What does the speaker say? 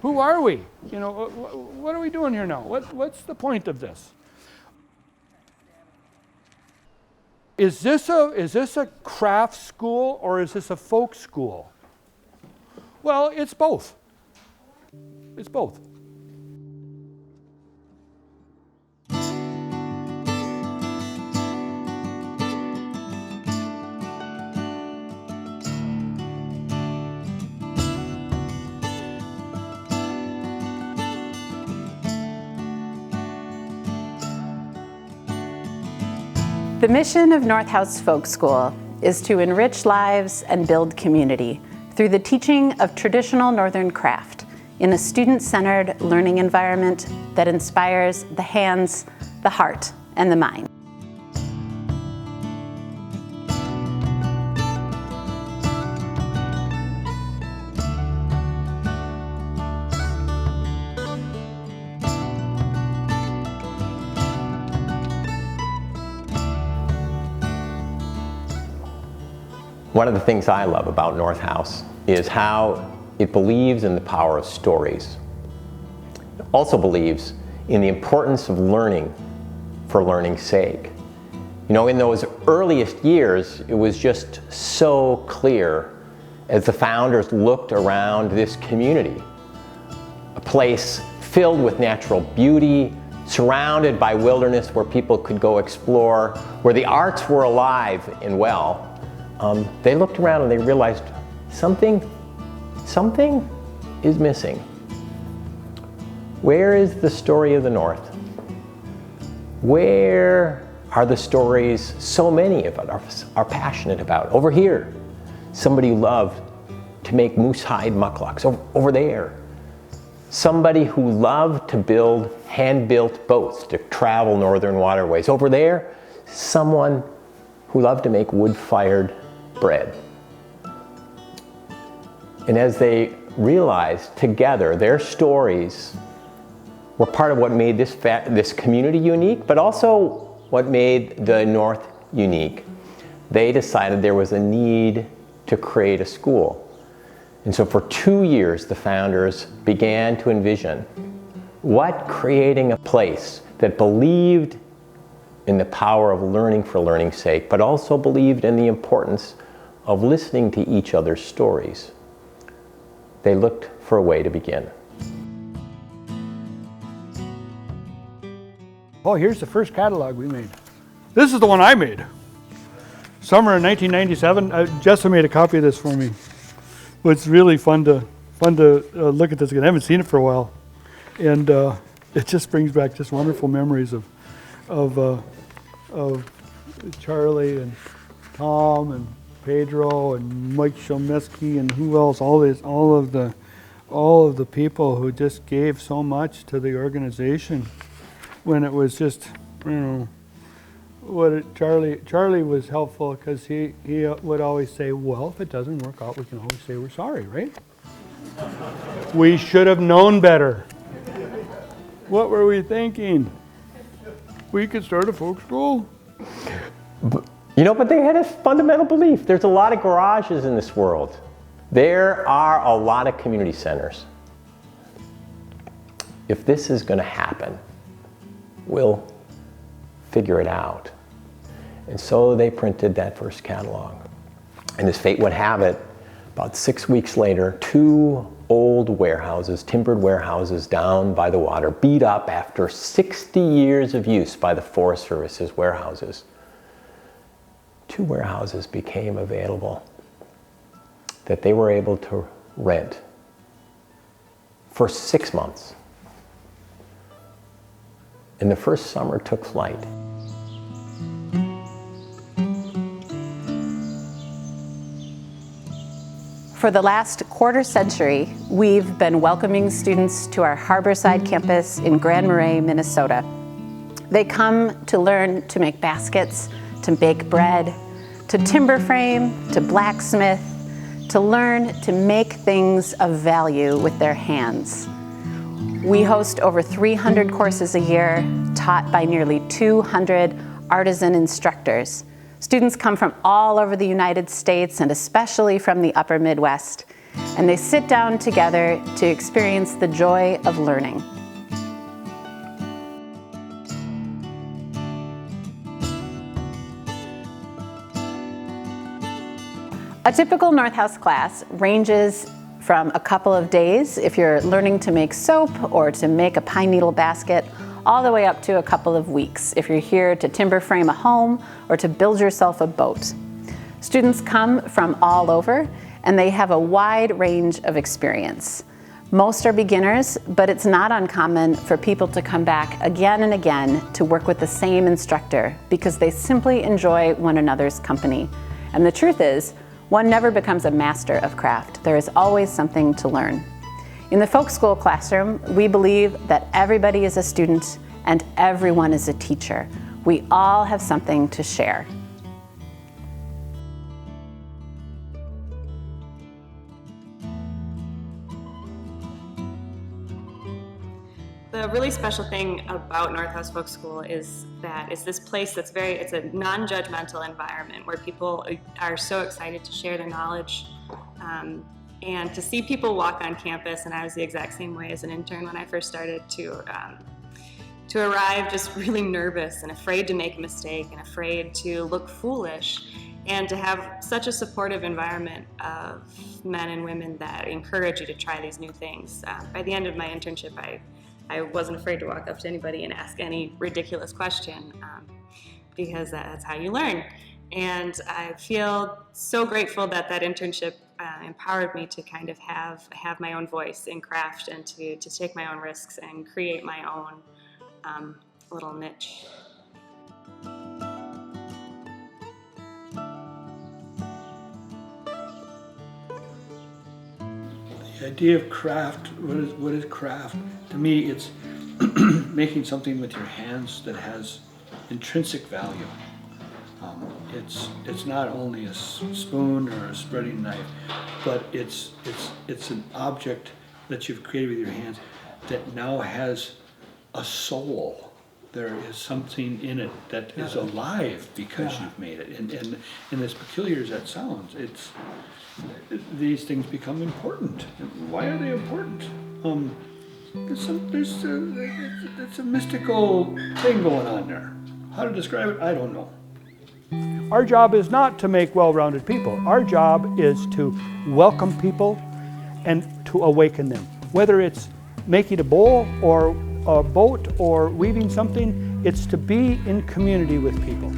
Who are we? You know, what are we doing here now? What's the point of this? Is this a craft school or is this a folk school? Well, it's both. It's both. The mission of North House Folk School is to enrich lives and build community through the teaching of traditional Northern craft in a student-centered learning environment that inspires the hands, the heart, and the mind. One of the things I love about North House is how it believes in the power of stories. It also believes in the importance of learning for learning's sake. You know, in those earliest years, it was just so clear as the founders looked around this community, a place filled with natural beauty, surrounded by wilderness where people could go explore, where the arts were alive and well. They looked around and they realized something is missing. Where is the story of the North? Where are the stories so many of us are passionate about? Over here, somebody who loved to make moose hide mucklucks. Over there, somebody who loved to build hand-built boats to travel northern waterways. Over there, someone who loved to make wood-fired bread. And as they realized together their stories were part of what made this community unique, but also what made the North unique, they decided there was a need to create a school. And so for 2 years, the founders began to envision what creating a place that believed in the power of learning for learning's sake, but also believed in the importance of listening to each other's stories. They looked for a way to begin. Oh, here's the first catalog we made. This is the one I made. Summer in 1997. Jessa made a copy of this for me. It's really fun to look at this again. I haven't seen it for a while, and it just brings back just wonderful memories of Charlie and Tom and Pedro and Mike Shelmeski and who else? All of the people who just gave so much to the organization when it was just, you know, Charlie was helpful because he would always say, well, if it doesn't work out, we can always say we're sorry, right? We should have known better. What were we thinking? We could start a folk school? You know, but they had a fundamental belief. There's a lot of garages in this world. There are a lot of community centers. If this is going to happen, we'll figure it out. And so they printed that first catalog. And as fate would have it, about 6 weeks later, 2 old warehouses, timbered warehouses down by the water, beat up after 60 years of use by the Forest Service's warehouses. 2 warehouses became available that they were able to rent for 6 months. And the first summer took flight. For the last quarter century, we've been welcoming students to our Harborside campus in Grand Marais, Minnesota. They come to learn to make baskets, to bake bread, to timber frame, to blacksmith, to learn to make things of value with their hands. We host over 300 courses a year, taught by nearly 200 artisan instructors. Students come from all over the United States and especially from the upper Midwest. and they sit down together to experience the joy of learning. A typical North House class ranges from a couple of days if you're learning to make soap or to make a pine needle basket, all the way up to a couple of weeks if you're here to timber frame a home or to build yourself a boat. Students come from all over and they have a wide range of experience. Most are beginners, but it's not uncommon for people to come back again and again to work with the same instructor because they simply enjoy one another's company. And the truth is, one never becomes a master of craft. There is always something to learn. In the folk school classroom, we believe that everybody is a student and everyone is a teacher. We all have something to share. The really special thing about North House Folk School is that it's this place that's it's a non-judgmental environment where people are so excited to share their knowledge and to see people walk on campus. And I was the exact same way as an intern when I first started to arrive just really nervous and afraid to make a mistake and afraid to look foolish, and to have such a supportive environment of men and women that encourage you to try these new things. By the end of my internship, I wasn't afraid to walk up to anybody and ask any ridiculous question because that's how you learn. And I feel so grateful that that internship empowered me to kind of have my own voice in craft and to take my own risks and create my own little niche. The idea of craft, what is craft? To me, it's making something with your hands that has intrinsic value. It's not only a spoon or a spreading knife, but it's an object that you've created with your hands that now has a soul. There is something in it that is alive because you've made it. And as peculiar as that sounds, these things become important. Why are they important? It's a mystical thing going on there. How to describe it, I don't know. Our job is not to make well-rounded people. Our job is to welcome people and to awaken them. Whether it's making a bowl or a boat or weaving something, it's to be in community with people.